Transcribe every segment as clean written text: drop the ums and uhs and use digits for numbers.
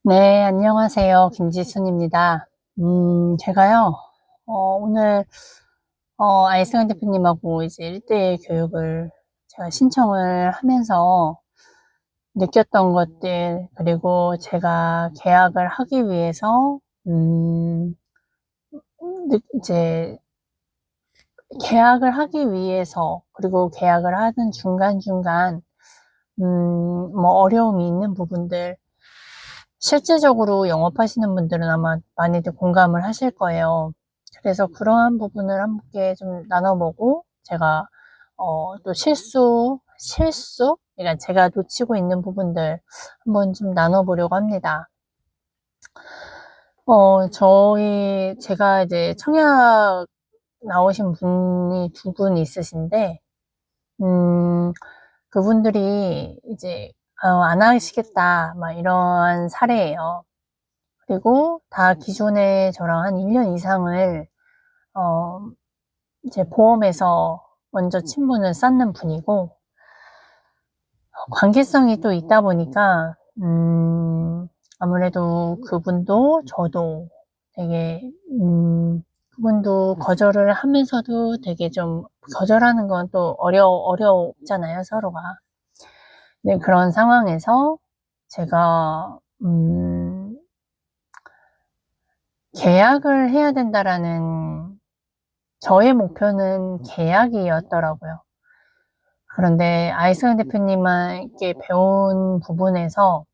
네, 안녕하세요. 김지순입니다. 제가요, 오늘, 아이승환 대표님하고 이제 1대1 교육을 제가 신청을 하면서 느꼈던 것들, 그리고 제가 계약을 하기 위해서, 이제 계약을 하기 위해서, 그리고 계약을 하는 중간중간, 뭐 어려움이 있는 부분들, 실제적으로 영업하시는 분들은 아마 많이들 공감을 하실 거예요. 그래서 그러한 부분을 함께 좀 나눠보고, 제가 또 그러니까 제가 놓치고 있는 부분들 한번 좀 나눠보려고 합니다. 제가 이제 청약 나오신 분이 두 분 있으신데, 음, 그분들이 이제 안 하시겠다 막 이러한 사례예요. 그리고 다 기존에 저랑 한 1년 이상을 어 이제 보험에서 먼저 친분을 쌓는 분이고, 관계성이 또 있다 보니까 아무래도 그분도 저도 되게 그분도 거절을 하면서도 되게 좀, 거절하는 건 또 어렵잖아요, 서로가. 네, 그런 상황에서 제가 계약을 해야 된다라는, 저의 목표는 계약이었더라고요. 그런데 아이승환 대표님께 배운 부분에서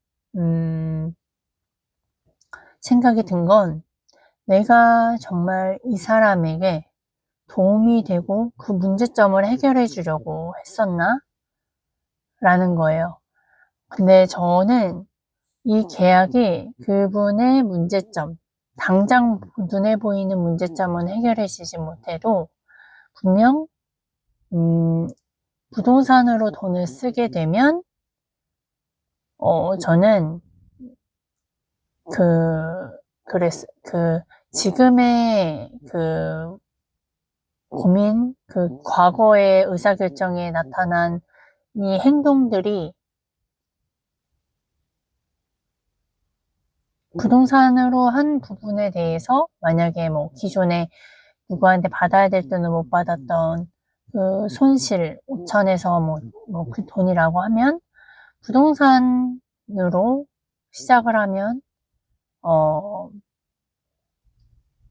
생각이 든 건, 내가 정말 이 사람에게 도움이 되고 그 문제점을 해결해 주려고 했었나? 라는 거예요. 근데 저는 이 계약이 그분의 문제점, 당장 눈에 보이는 문제점은 해결해 주지 못해도, 분명 부동산으로 돈을 쓰게 되면 저는 지금의 고민, 과거의 의사결정에 나타난 이 행동들이 부동산으로 한 부분에 대해서, 만약에 뭐 기존에 누구한테 받아야 될 돈을 못 받았던 그 손실 5천에서 그 돈이라고 하면, 부동산으로 시작을 하면 어,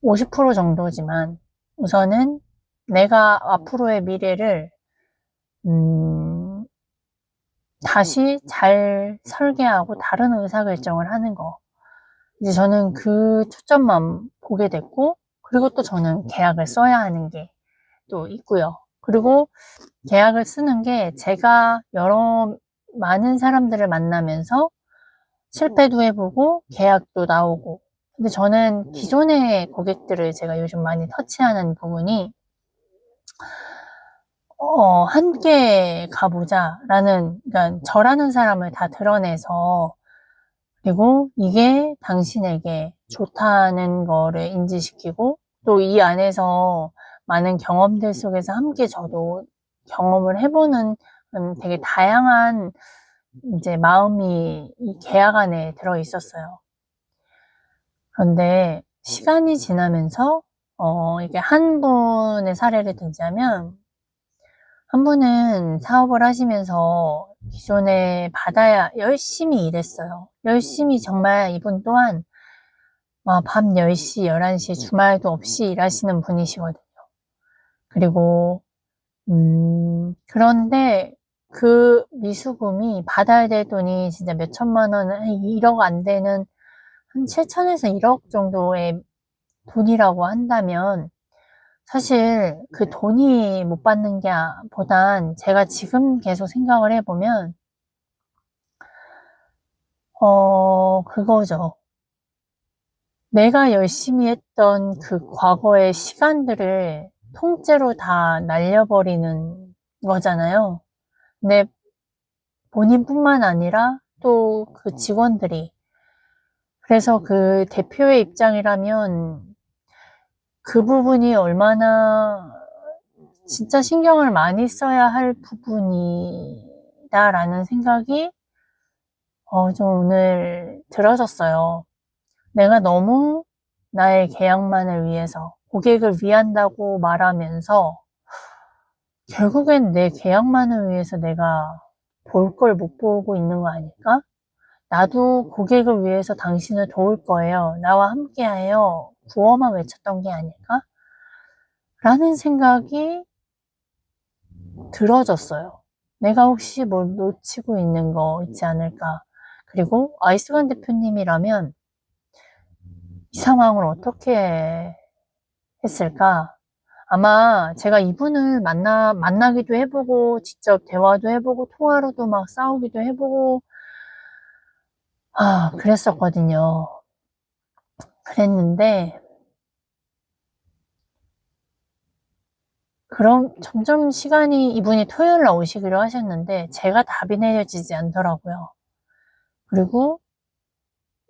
50% 정도지만, 우선은 내가 앞으로의 미래를 다시 잘 설계하고 다른 의사결정을 하는 거. 이제 저는 그 초점만 보게 됐고, 그리고 또 저는 계약을 써야 하는 게 또 있고요. 그리고 계약을 쓰는 게, 제가 많은 사람들을 만나면서 실패도 해보고 계약도 나오고. 근데 저는 기존의 고객들을 제가 요즘 많이 터치하는 부분이, 함께 가보자 라는, 그러니까 저라는 사람을 다 드러내서, 그리고 이게 당신에게 좋다는 거를 인지시키고, 또 이 안에서 많은 경험들 속에서 함께 저도 경험을 해보는, 되게 다양한 이제 마음이 이 계약 안에 들어 있었어요. 그런데 시간이 지나면서 이게 한 분의 사례를 들자면, 한 분은 사업을 하시면서 기존에 받아야 열심히 일했어요. 열심히, 정말 이분 또한 밤 10시, 11시 주말도 없이 일하시는 분이시거든요. 그리고 그런데 그 미수금이, 받아야 될 돈이 진짜 몇 천만 원, 1억 안 되는, 한 7천에서 1억 정도의 돈이라고 한다면, 사실 그 돈이 못 받는 게 보단, 제가 지금 계속 생각을 해보면 그거죠. 내가 열심히 했던 그 과거의 시간들을 통째로 다 날려버리는 거잖아요. 근데 본인뿐만 아니라 또 그 직원들이, 그래서 그 대표의 입장이라면 그 부분이 얼마나 진짜 신경을 많이 써야 할 부분이다라는 생각이 좀 오늘 들어졌어요. 내가 너무 나의 계약만을 위해서 고객을 위한다고 말하면서 결국엔 내 계약만을 위해서 내가 볼 걸 못 보고 있는 거 아닐까? 나도 고객을 위해서 당신을 도울 거예요. 나와 함께하여 구호만 외쳤던 게 아닐까? 라는 생각이 들어졌어요. 내가 혹시 뭘 놓치고 있는 거 있지 않을까? 그리고 아이스관 대표님이라면 이 상황을 어떻게 했을까? 아마 제가 이분을 만나기도 해보고, 직접 대화도 해보고, 통화로도 막 싸우기도 해보고, 그랬었거든요. 그랬는데, 그럼 점점 시간이 이분이 토요일 날 오시기로 하셨는데, 제가 답이 내려지지 않더라고요. 그리고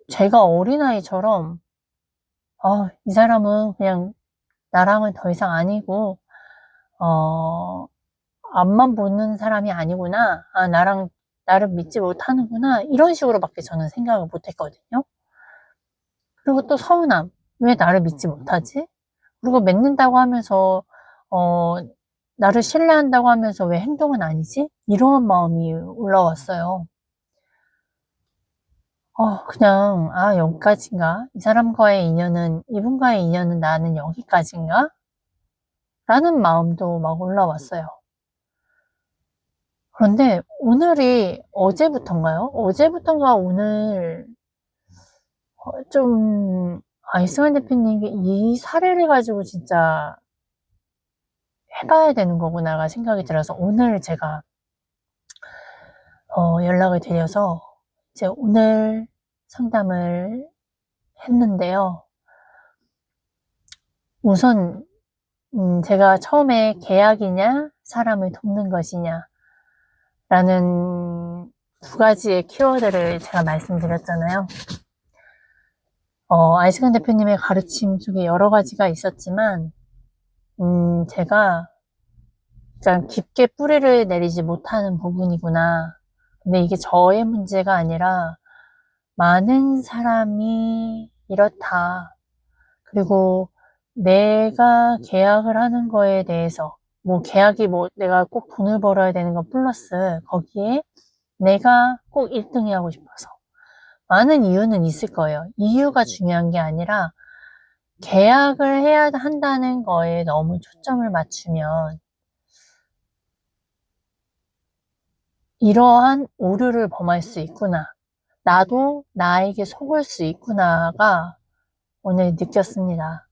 제가 어린아이처럼, 이 사람은 그냥 나랑은 더 이상 아니고, 앞만 보는 사람이 아니구나. 나를 믿지 못하는구나. 이런 식으로밖에 저는 생각을 못 했거든요. 그리고 또 서운함. 왜 나를 믿지 못하지? 그리고 믿는다고 하면서, 어, 나를 신뢰한다고 하면서 왜 행동은 아니지? 이런 마음이 올라왔어요. 그냥, 여기까지인가? 이분과의 인연은 나는 여기까지인가? 라는 마음도 막 올라왔어요. 그런데 오늘이 어제부턴가 오늘 좀 이승환 대표님이 이 사례를 가지고 진짜 해봐야 되는 거구나가 생각이 들어서 오늘 제가 연락을 드려서 이제 오늘 상담을 했는데요. 우선 제가 처음에 계약이냐 사람을 돕는 것이냐 라는 두 가지의 키워드를 제가 말씀드렸잖아요. 아이스간 대표님의 가르침 속에 여러 가지가 있었지만, 제가 약간 깊게 뿌리를 내리지 못하는 부분이구나. 근데 이게 저의 문제가 아니라 많은 사람이 이렇다. 그리고 내가 계약을 하는 거에 대해서, 계약이 내가 꼭 돈을 벌어야 되는 거 플러스 거기에 내가 꼭 1등이 하고 싶어서. 많은 이유는 있을 거예요. 이유가 중요한 게 아니라 계약을 해야 한다는 거에 너무 초점을 맞추면 이러한 오류를 범할 수 있구나. 나도 나에게 속을 수 있구나가 오늘 느꼈습니다.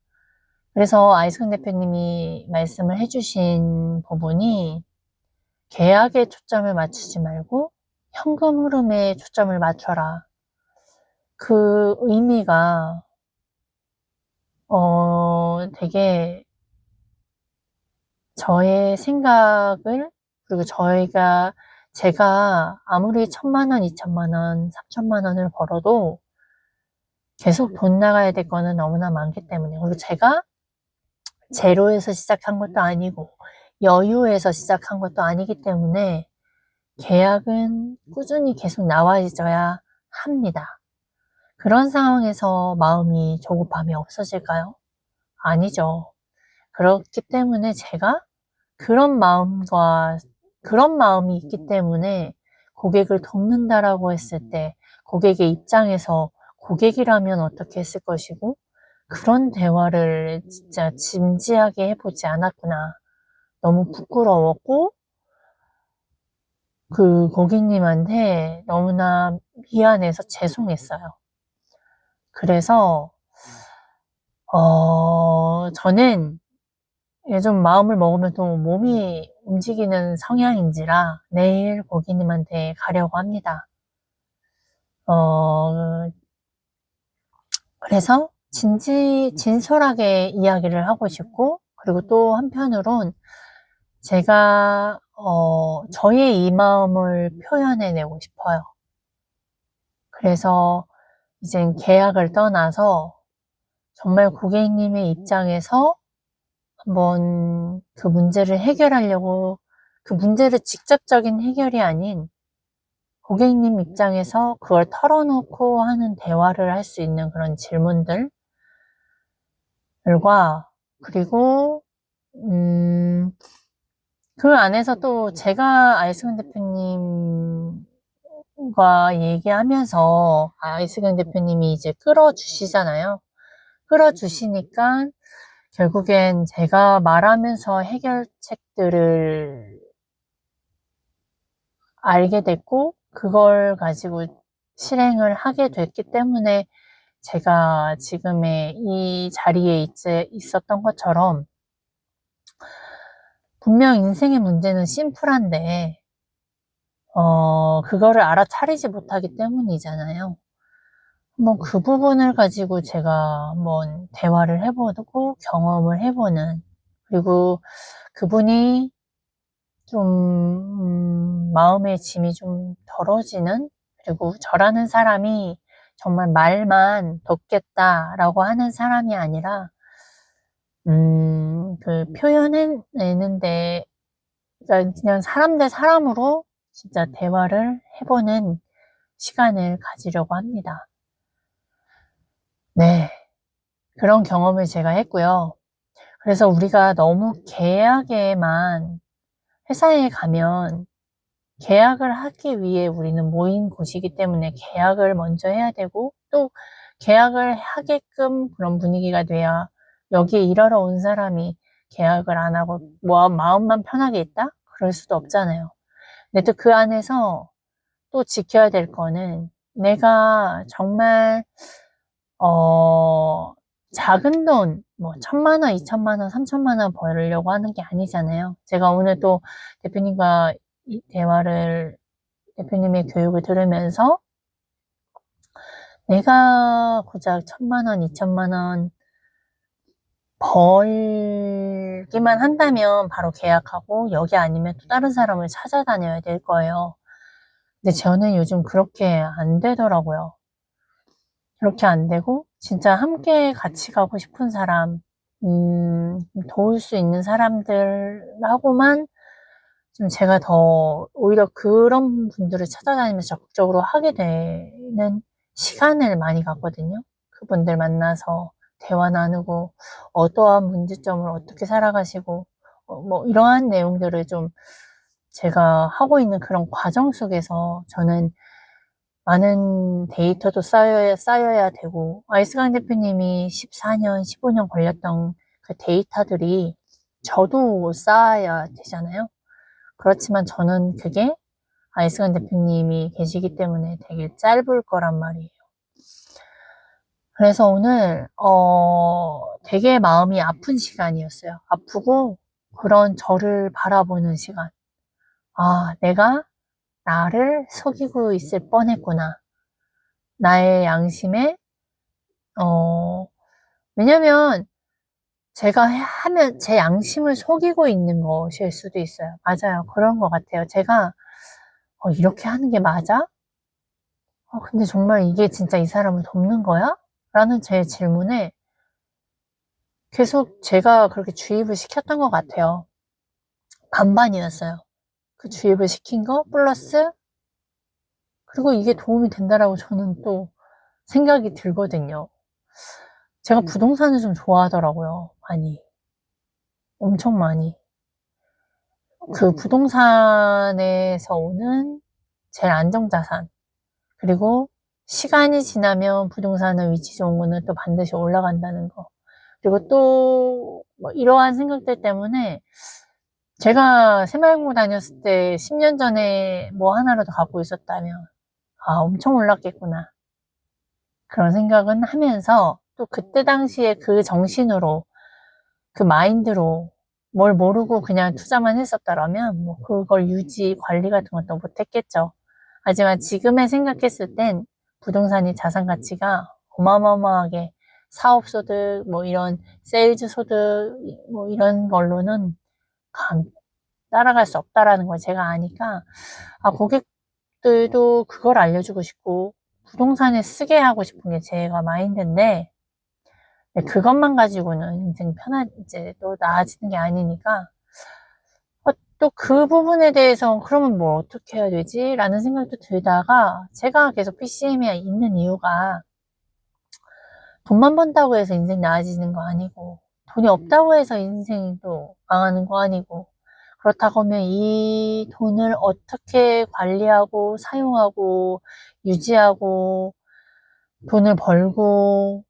그래서 아이스콘 대표님이 말씀을 해주신 부분이 계약에 초점을 맞추지 말고 현금 흐름에 초점을 맞춰라. 그 의미가 되게 저의 생각을 그리고 제가 아무리 1,000,000원, 2,000,000원, 3,000,000원을 벌어도 계속 돈 나가야 될 거는 너무나 많기 때문에 그리고 제가 제로에서 시작한 것도 아니고 여유에서 시작한 것도 아니기 때문에 계약은 꾸준히 계속 나와줘야 합니다. 그런 상황에서 마음이 조급함이 없어질까요? 아니죠. 그렇기 때문에 제가 그런 마음이 있기 때문에 고객을 돕는다라고 했을 때 고객의 입장에서 고객이라면 어떻게 했을 것이고 그런 대화를 진짜 진지하게 해보지 않았구나. 너무 부끄러웠고 그 고객님한테 너무나 미안해서 죄송했어요. 그래서 저는 좀 마음을 먹으면 또 몸이 움직이는 성향인지라 내일 고객님한테 가려고 합니다. 그래서 진솔하게 이야기를 하고 싶고, 그리고 또 한편으론 제가, 저의 이 마음을 표현해내고 싶어요. 그래서 이젠 계약을 떠나서 정말 고객님의 입장에서 한번 그 문제를 해결하려고 그 문제를 직접적인 해결이 아닌 고객님 입장에서 그걸 털어놓고 하는 대화를 할 수 있는 그런 질문들과, 그리고 그 안에서 또 제가 아이스근 대표님과 얘기하면서 아이스근 대표님이 이제 끌어주시잖아요. 끌어주시니까 결국엔 제가 말하면서 해결책들을 알게 됐고, 그걸 가지고 실행을 하게 됐기 때문에 제가 지금의 이 자리에 있었던 것처럼, 분명 인생의 문제는 심플한데, 그거를 알아차리지 못하기 때문이잖아요. 한번 그 부분을 가지고 제가 한번 대화를 해보고 경험을 해보는, 그리고 그분이 좀 마음의 짐이 좀 덜어지는, 그리고 저라는 사람이 정말 말만 덮겠다라고 하는 사람이 아니라 그 표현해내는데, 그러니까 그냥 사람 대 사람으로 진짜 대화를 해보는 시간을 가지려고 합니다. 네, 그런 경험을 제가 했고요. 그래서 우리가 너무 계약에만, 회사에 가면 계약을 하기 위해 우리는 모인 곳이기 때문에 계약을 먼저 해야 되고, 또 계약을 하게끔 그런 분위기가 돼야 여기에 일하러 온 사람이 계약을 안 하고 뭐 마음만 편하게 있다? 그럴 수도 없잖아요. 근데 또 그 안에서 또 지켜야 될 거는, 내가 정말 작은 돈, 뭐 1,000만 원, 2,000만 원, 3,000만 원 벌려고 하는 게 아니잖아요. 제가 오늘 또 대표님과 이 대화를, 대표님의 교육을 들으면서 내가 고작 1,000만 원, 2,000만 원 벌기만 한다면 바로 계약하고, 여기 아니면 또 다른 사람을 찾아다녀야 될 거예요. 근데 저는 요즘 그렇게 안 되더라고요. 그렇게 안 되고, 진짜 함께 같이 가고 싶은 사람, 도울 수 있는 사람들하고만 좀 제가 더 오히려 그런 분들을 찾아다니면서 적극적으로 하게 되는 시간을 많이 갖거든요. 그분들 만나서 대화 나누고, 어떠한 문제점을 어떻게 살아가시고, 뭐 이러한 내용들을 좀 제가 하고 있는 그런 과정 속에서 저는 많은 데이터도 쌓여야 되고, 아이스강 대표님이 14년, 15년 걸렸던 그 데이터들이 저도 쌓아야 되잖아요. 그렇지만 저는 그게 아이스강 대표님이 계시기 때문에 되게 짧을 거란 말이에요. 그래서 오늘 되게 마음이 아픈 시간이었어요. 아프고, 그런 저를 바라보는 시간. 아, 내가 나를 속이고 있을 뻔했구나. 나의 양심에, 왜냐면 제가 하면 제 양심을 속이고 있는 것일 수도 있어요. 맞아요. 그런 것 같아요. 제가 이렇게 하는 게 맞아? 근데 정말 이게 진짜 이 사람을 돕는 거야? 라는 제 질문에 계속 제가 그렇게 주입을 시켰던 것 같아요. 반반이었어요. 그 주입을 시킨 거 플러스, 그리고 이게 도움이 된다라고 저는 또 생각이 들거든요. 제가 부동산을 좀 좋아하더라고요. 많이. 엄청 많이. 그 부동산에서 오는 제일 안정자산, 그리고 시간이 지나면 부동산은 위치 좋은 거는 또 반드시 올라간다는 거, 그리고 또 뭐 이러한 생각들 때문에 제가 새마을공고 다녔을 때 10년 전에 뭐 하나라도 갖고 있었다면 엄청 올랐겠구나, 그런 생각은 하면서, 또 그때 당시에 그 정신으로, 그 마인드로 뭘 모르고 그냥 투자만 했었더라면 뭐 그걸 유지 관리 같은 것도 못했겠죠. 하지만 지금에 생각했을 땐 부동산이 자산 가치가 어마어마하게, 사업 소득, 뭐 이런 세일즈 소득, 뭐 이런 걸로는 따라갈 수 없다라는 걸 제가 아니까, 고객들도 그걸 알려주고 싶고 부동산에 쓰게 하고 싶은 게 제가 마인드인데, 그것만 가지고는 인생 이제 또 나아지는 게 아니니까, 또 그 부분에 대해서 그러면 뭘 어떻게 해야 되지? 라는 생각도 들다가 제가 계속 PCM에 있는 이유가 돈만 번다고 해서 인생 나아지는 거 아니고 돈이 없다고 해서 인생이 또 망하는 거 아니고 그렇다고 하면 이 돈을 어떻게 관리하고 사용하고 유지하고 돈을 벌고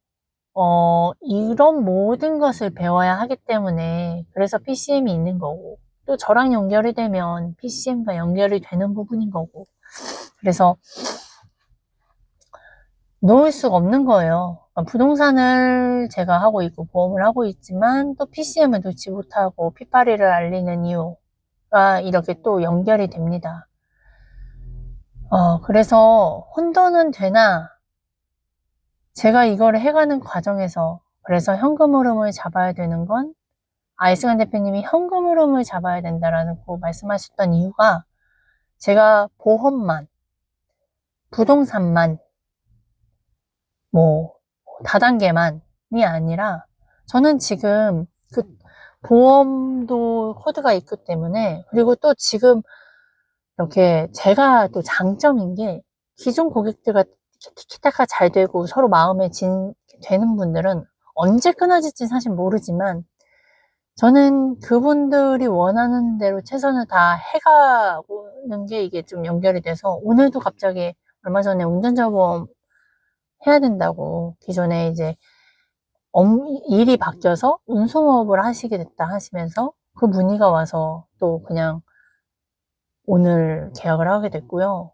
이런 모든 것을 배워야 하기 때문에 그래서 PCM이 있는 거고 또 저랑 연결이 되면 PCM과 연결이 되는 부분인 거고 그래서 놓을 수가 없는 거예요. 부동산을 제가 하고 있고 보험을 하고 있지만 또 PCM을 놓지 못하고 피파리를 알리는 이유가 이렇게 또 연결이 됩니다. 그래서 혼돈은 되나 제가 이걸 해가는 과정에서 그래서 현금 흐름을 잡아야 되는 건 아이스간 대표님이 현금 흐름을 잡아야 된다라고 말씀하셨던 이유가 제가 보험만 부동산만 뭐 다단계만이 아니라 저는 지금 그 보험도 코드가 있기 때문에 그리고 또 지금 이렇게 제가 또 장점인 게 기존 고객들과 티키타카 잘 되고 서로 마음에 되는 분들은 언제 끊어질지 사실 모르지만 저는 그분들이 원하는 대로 최선을 다 해가는 게 이게 좀 연결이 돼서 오늘도 갑자기 얼마 전에 운전자 보험 해야 된다고 기존에 이제 일이 바뀌어서 운송업을 하시게 됐다 하시면서 그 문의가 와서 또 그냥 오늘 계약을 하게 됐고요.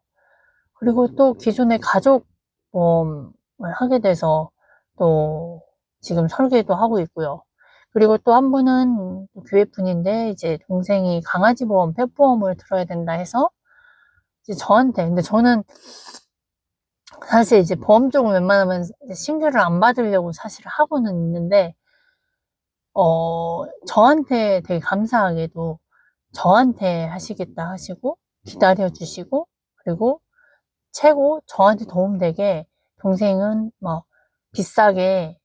그리고 또 기존에 가족 보험을 하게 돼서 또 지금 설계도 하고 있고요. 그리고 또 한 분은 교회 분인데 이제 동생이 강아지 보험, 펫보험을 들어야 된다 해서 이제 저한테 근데 저는 사실 이제 보험 쪽은 웬만하면 신규를 안 받으려고 사실 하고는 있는데 저한테 되게 감사하게도 저한테 하시겠다 하시고 기다려 주시고 그리고 최고 저한테 도움되게 동생은 뭐 비싸게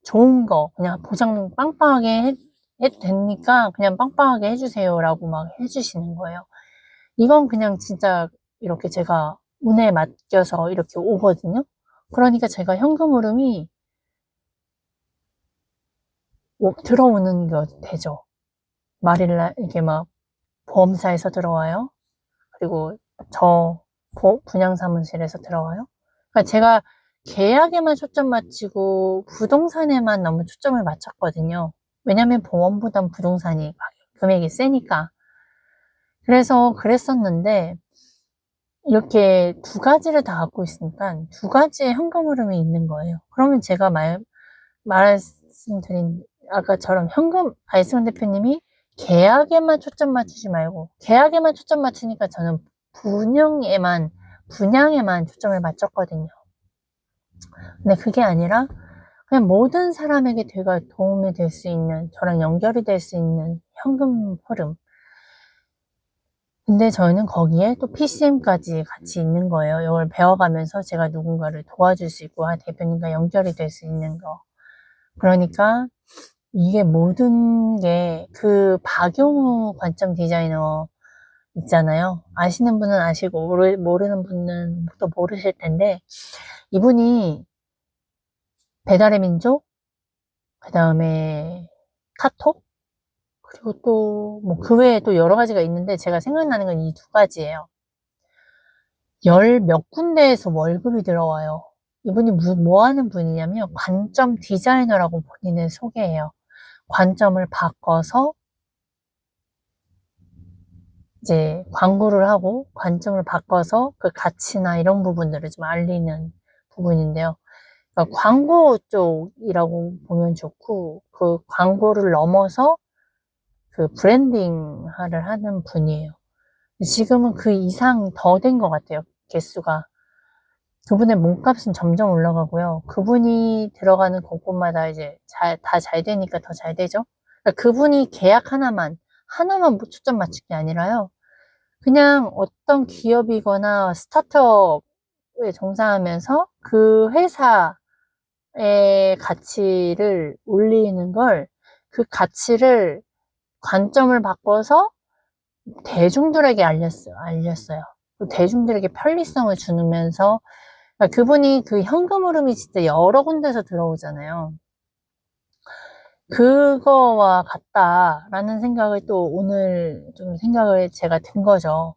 좋은 거 그냥 보장 빵빵하게 해도 되니까 그냥 빵빵하게 해주세요 라고 막 해주시는 거예요. 이건 그냥 진짜 이렇게 제가 운에 맡겨서 이렇게 오거든요. 그러니까 제가 현금 흐름이 들어오는 게 되죠. 말일날 이게 막 보험사에서 들어와요. 그리고 저 분양사무실에서 들어와요. 그러니까 제가 계약에만 초점 맞추고 부동산에만 너무 초점을 맞췄거든요. 왜냐면 보험보단 부동산이 금액이 세니까. 그래서 그랬었는데 이렇게 두 가지를 다 갖고 있으니까 두 가지의 현금 흐름이 있는 거예요. 그러면 제가 말씀드린 아까처럼 현금 아이스만 대표님이 계약에만 초점 맞추지 말고 계약에만 초점 맞추니까 저는 분양에만 초점을 맞췄거든요. 근데 그게 아니라 그냥 모든 사람에게 제가 도움이 될 수 있는 저랑 연결이 될 수 있는 현금 흐름. 근데 저희는 거기에 또 PCM까지 같이 있는 거예요. 이걸 배워가면서 제가 누군가를 도와줄 수 있고 대표님과 연결이 될 수 있는 거. 그러니까 이게 모든 게 그 박용우 관점 디자이너 있잖아요. 아시는 분은 아시고 모르는 분은 또 모르실 텐데 이분이 배달의 민족, 그 다음에 카톡, 그리고 또 뭐 그 외에 또 여러 가지가 있는데 제가 생각나는 건 이 두 가지예요. 열 몇 군데에서 월급이 들어와요. 이분이 뭐 하는 분이냐면 관점 디자이너라고 본인을 소개해요. 관점을 바꿔서 이제 광고를 하고 관점을 바꿔서 그 가치나 이런 부분들을 좀 알리는 부분인데요. 그러니까 광고 쪽이라고 보면 좋고 그 광고를 넘어서 그 브랜딩을 하는 분이에요. 지금은 그 이상 더 된 것 같아요. 개수가. 그분의 몸값은 점점 올라가고요. 그분이 들어가는 곳곳마다 이제 다 잘 되니까 더 잘 되죠. 그러니까 그분이 계약 하나만 초점 맞춘 게 아니라요. 그냥 어떤 기업이거나 스타트업에 종사하면서 그 회사의 가치를 올리는 걸 그 가치를 관점을 바꿔서 대중들에게 알렸어요. 대중들에게 편리성을 주면서, 그러니까 그분이 그 현금 흐름이 진짜 여러 군데서 들어오잖아요. 그거와 같다라는 생각을 또 오늘 좀 생각을 제가 든 거죠.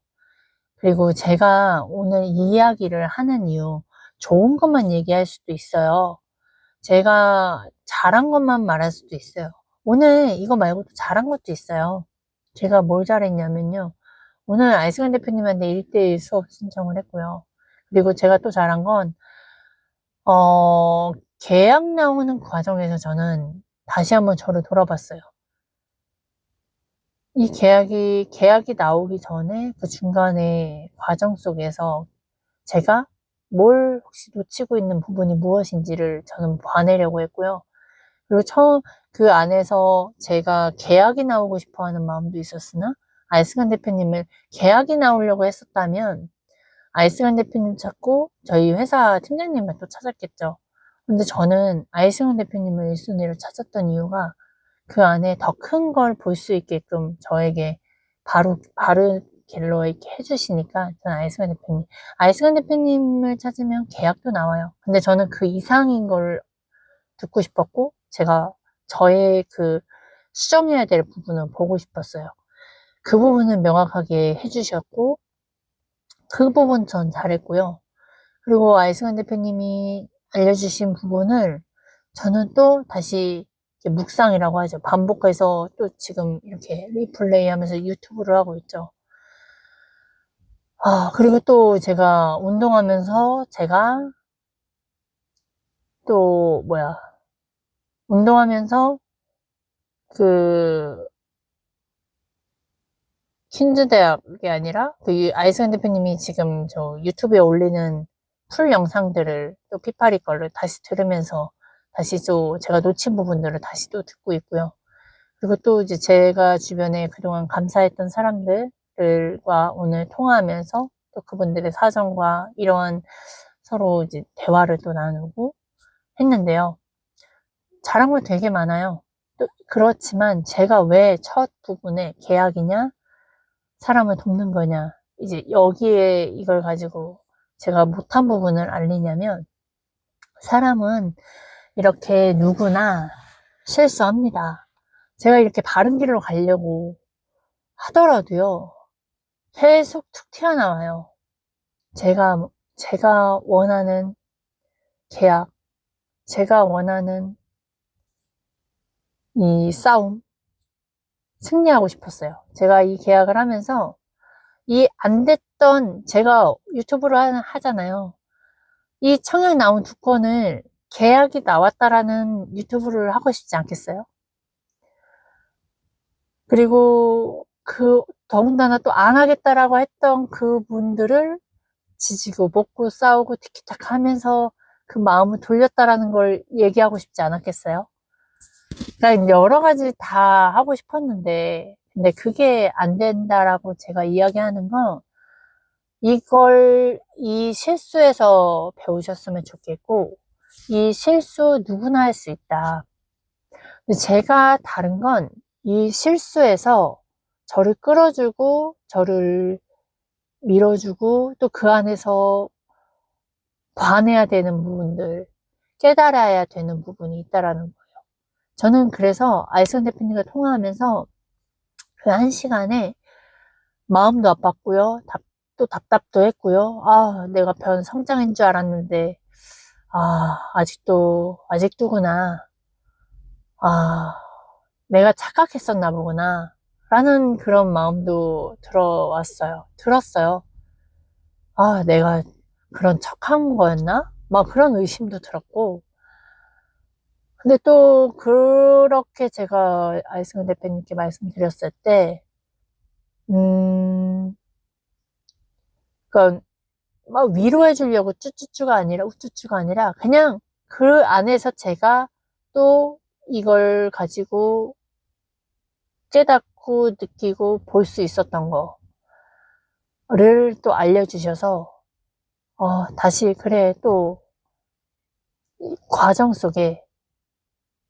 그리고 제가 오늘 이 이야기를 하는 이유, 좋은 것만 얘기할 수도 있어요. 제가 잘한 것만 말할 수도 있어요. 오늘 이거 말고도 잘한 것도 있어요. 제가 뭘 잘했냐면요. 오늘 아이스간 대표님한테 1대1 수업 신청을 했고요. 그리고 제가 또 잘한 건, 계약 나오는 과정에서 저는 다시 한번 저를 돌아봤어요. 이 계약이 나오기 전에 그 중간에 과정 속에서 제가 뭘 혹시 놓치고 있는 부분이 무엇인지를 저는 봐내려고 했고요. 그리고 그 안에서 제가 계약이 나오고 싶어 하는 마음도 있었으나, 아이스간 대표님을 계약이 나오려고 했었다면, 아이스간 대표님 찾고 저희 회사 팀장님을 또 찾았겠죠. 근데 저는 아이스간 대표님을 1순위로 찾았던 이유가 그 안에 더 큰 걸 볼 수 있게끔 저에게 바로 갤러 있게 해주시니까 저는 아이스간 대표님을 찾으면 계약도 나와요. 근데 저는 그 이상인 걸 듣고 싶었고, 제가 저의 그 수정해야 될 부분을 보고 싶었어요. 그 부분은 명확하게 해주셨고, 그 부분 전 잘했고요. 그리고 아이스간 대표님이 알려주신 부분을 저는 또 다시 묵상이라고 하죠. 반복해서 또 지금 이렇게 리플레이 하면서 유튜브를 하고 있죠. 그리고 또 제가 운동하면서 운동하면서 그 퀸즈 대학이 아니라 그 아이스간 대표님이 지금 저 유튜브에 올리는 풀 영상들을 또 피파리 거를 다시 들으면서 다시 또 제가 놓친 부분들을 다시 또 듣고 있고요. 그리고 또 이제 제가 주변에 그동안 감사했던 사람들과 오늘 통화하면서 또 그분들의 사정과 이러한 서로 이제 대화를 또 나누고 했는데요. 잘한 거 되게 많아요. 또 그렇지만 제가 왜 첫 부분에 계약이냐, 사람을 돕는 거냐, 이제 여기에 이걸 가지고 제가 못한 부분을 알리냐면, 사람은 이렇게 누구나 실수합니다. 제가 이렇게 바른 길로 가려고 하더라도요, 계속 툭 튀어나와요. 제가 원하는 계약, 제가 원하는 이 싸움, 승리하고 싶었어요. 제가 이 계약을 하면서 안 됐던, 제가 유튜브를 하잖아요. 이 청약 나온 2건을 계약이 나왔다라는 유튜브를 하고 싶지 않겠어요? 그리고 더군다나 또 안 하겠다라고 했던 그분들을 지지고 먹고 싸우고 티키타카 하면서 그 마음을 돌렸다라는 걸 얘기하고 싶지 않았겠어요? 그러니까 여러 가지 다 하고 싶었는데, 근데 그게 안 된다라고 제가 이야기하는 건, 이 실수에서 배우셨으면 좋겠고, 이 실수 누구나 할 수 있다. 근데 제가 다른 건, 이 실수에서 저를 끌어주고, 저를 밀어주고, 또 그 안에서 관해야 되는 부분들, 깨달아야 되는 부분이 있다라는 거예요. 저는 그래서 아이선 대표님과 통화하면서 그 1시간에 마음도 아팠고요. 또 답답도 했고요. 내가 변 성장인 줄 알았는데, 아직도구나. 아, 내가 착각했었나 보구나. 라는 그런 마음도 들었어요. 내가 그런 척한 거였나? 막 그런 의심도 들었고. 근데 또 그렇게 제가 아이승훈 대표님께 말씀드렸을 때, 그러니까 막 위로해 주려고 쭈쭈쭈가 아니라 우쭈쭈가 아니라 그냥 그 안에서 제가 또 이걸 가지고 깨닫고 느끼고 볼 수 있었던 거를 또 알려주셔서 다시 그래 또 과정 속에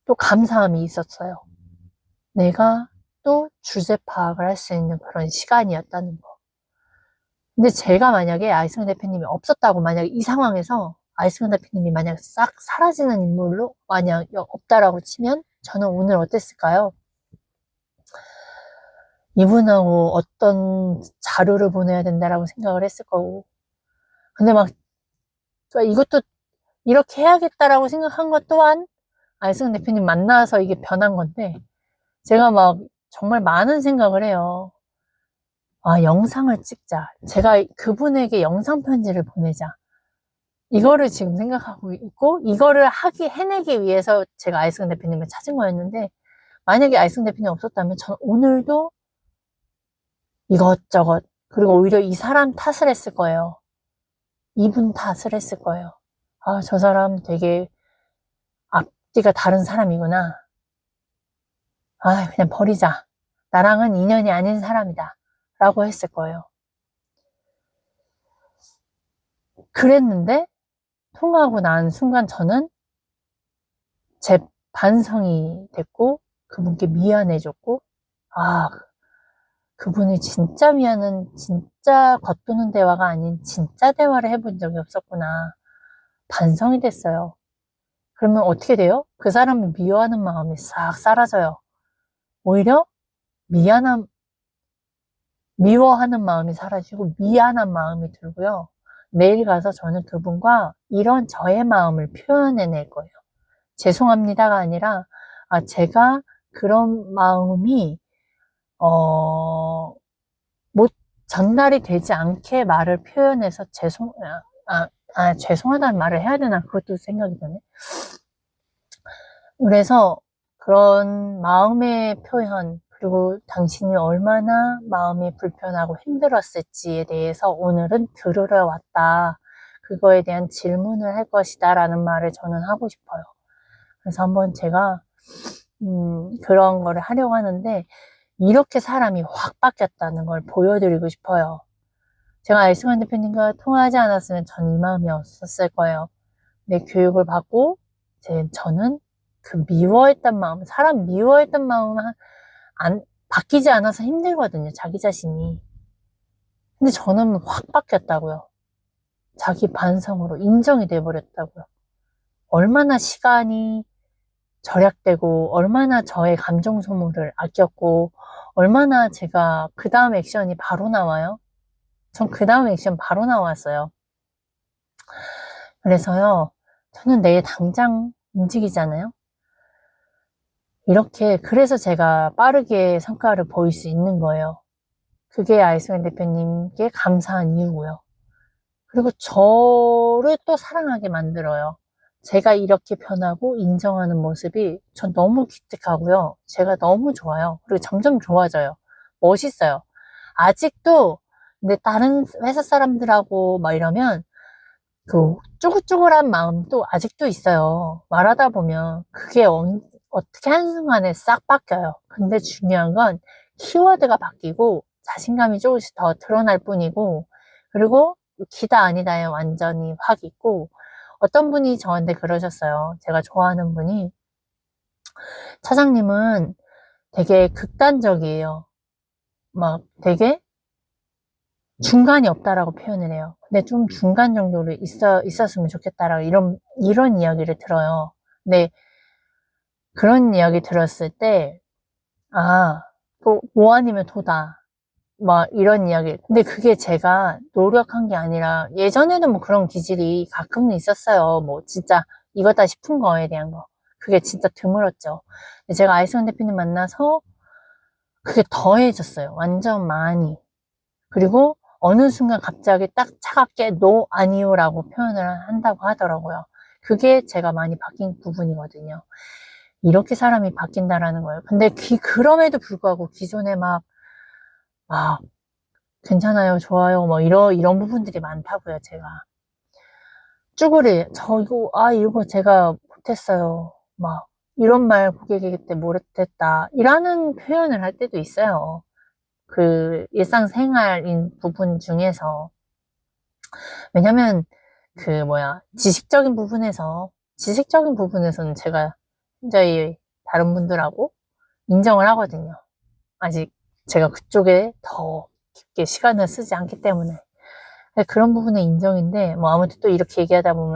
또 감사함이 있었어요. 내가 또 주제 파악을 할 수 있는 그런 시간이었다는 거. 근데 제가 만약에 아이승 대표님이 없었다고, 만약에 이 상황에서 아이승 대표님이 만약 싹 사라지는 인물로 만약 없다라고 치면 저는 오늘 어땠을까요? 이분하고 어떤 자료를 보내야 된다라고 생각을 했을 거고. 근데 막 이것도 이렇게 해야겠다라고 생각한 것 또한 아이승 대표님 만나서 이게 변한 건데, 제가 막 정말 많은 생각을 해요. 아, 영상을 찍자. 제가 그분에게 영상 편지를 보내자. 이거를 지금 생각하고 있고, 이거를 해내기 위해서 제가 아이승 대표님을 찾은 거였는데, 만약에 아이승 대표님 없었다면 저는 오늘도 이것저것, 그리고 오히려 이 사람 탓을 했을 거예요. 이분 탓을 했을 거예요. 아, 저 사람 되게 앞뒤가 다른 사람이구나. 아, 그냥 버리자. 나랑은 인연이 아닌 사람이다. 라고 했을 거예요. 그랬는데, 통화하고 난 순간 저는 제 반성이 됐고, 그분께 미안해졌고, 아, 그분이 진짜 미안은 진짜 겉도는 대화가 아닌 진짜 대화를 해본 적이 없었구나. 반성이 됐어요. 그러면 어떻게 돼요? 그 사람을 미워하는 마음이 싹 사라져요. 오히려 미워하는 마음이 사라지고 미안한 마음이 들고요. 내일 가서 저는 그분과 이런 저의 마음을 표현해낼 거예요. 죄송합니다가 아니라, 아, 제가 그런 마음이, 못 전달이 되지 않게 말을 표현해서 죄송하다는 말을 해야 되나? 그것도 생각이 드네. 그래서 그런 마음의 표현, 그리고 당신이 얼마나 마음이 불편하고 힘들었을지에 대해서 오늘은 들으러 왔다. 그거에 대한 질문을 할 것이다 라는 말을 저는 하고 싶어요. 그래서 한번 제가 그런 거를 하려고 하는데, 이렇게 사람이 확 바뀌었다는 걸 보여드리고 싶어요. 제가 알승환 대표님과 통화하지 않았으면 전 이 마음이 없었을 거예요. 내 교육을 받고 저는 그 미워했던 마음, 사람 미워했던 마음은 바뀌지 않아서 힘들거든요. 자기 자신이. 근데 저는 확 바뀌었다고요. 자기 반성으로 인정이 돼버렸다고요. 얼마나 시간이 절약되고, 얼마나 저의 감정 소모를 아꼈고, 얼마나 제가 그 다음 액션이 바로 나와요. 전 그 다음 액션 바로 나왔어요. 그래서요, 저는 내일 당장 움직이잖아요. 그래서 제가 빠르게 성과를 보일 수 있는 거예요. 그게 아이승환 대표님께 감사한 이유고요. 그리고 저를 또 사랑하게 만들어요. 제가 이렇게 변하고 인정하는 모습이 전 너무 기특하고요. 제가 너무 좋아요. 그리고 점점 좋아져요. 멋있어요. 아직도, 근데 다른 회사 사람들하고 막 이러면 그 쭈글쭈글한 마음도 아직도 있어요. 말하다 보면 그게 어떻게 한순간에 싹 바뀌어요. 근데 중요한 건 키워드가 바뀌고 자신감이 조금씩 더 드러날 뿐이고, 그리고 기다 아니다에 완전히 확 있고, 어떤 분이 저한테 그러셨어요. 제가 좋아하는 분이, 차장님은 되게 극단적이에요. 막 되게 중간이 없다라고 표현을 해요. 근데 좀 중간 정도로 있었으면 좋겠다라고 이런 이야기를 들어요. 근데 그런 이야기 들었을 때, 아, 뭐 아니면 도다. 막 이런 이야기. 근데 그게 제가 노력한 게 아니라 예전에도 뭐 그런 기질이 가끔은 있었어요. 뭐 진짜 이거다 싶은 거에 대한 거. 그게 진짜 드물었죠. 근데 제가 아이승환 대표님 만나서 그게 더해졌어요. 완전 많이. 그리고 어느 순간 갑자기 딱 차갑게 no, 아니요 라고 표현을 한다고 하더라고요. 그게 제가 많이 바뀐 부분이거든요. 이렇게 사람이 바뀐다라는 거예요. 근데 그럼에도 불구하고 기존에 막 괜찮아요, 좋아요, 뭐 이런 부분들이 많다고요, 제가. 쭈구리, 이거 제가 못했어요. 막 이런 말 고객에게 때 못했다. 이라는 표현을 할 때도 있어요. 그 일상생활인 부분 중에서. 왜냐면 지식적인 부분에서는 제가 굉장히 다른 분들하고 인정을 하거든요. 아직 제가 그쪽에 더 깊게 시간을 쓰지 않기 때문에. 그런 부분은 인정인데, 뭐 아무튼 또 이렇게 얘기하다 보면